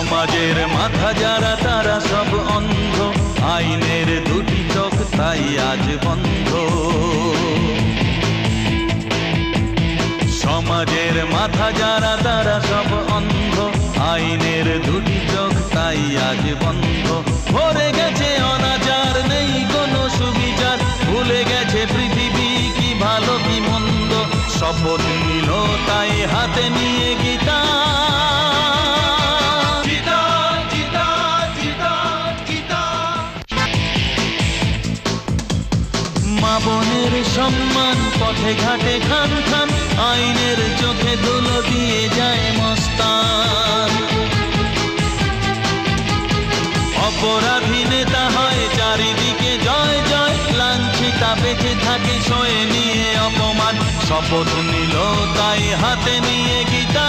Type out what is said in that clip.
সমাজের মাথা যারা তারা সব অন্ধ, আইনের দুটি চোখ তাই আজ বন্ধ। সমাজের মাথা যারা তারা সব অন্ধ, আইনের দুটি চোখ তাই আজ বন্ধ। ভরে গেছে অনাচার, নেই কোনো সুবিচার, ভুলে গেছে পৃথিবী কি ভালো কি মন্দ। শপথ নিল তাই হাতে নিয়ে গীতা, মা বোনের সম্মান পথে ঘাটে খান খান, আইনের চোখে ধুলো দিয়ে যায় মস্তান। অপরাধী নেতা হয় চারিদিকে জয় জয়, লাঞ্ছিতা বেঁচে থাকে সয়ে নিয়ে অপমান। শপথ নিল তাই হাতে নিয়ে গীতা।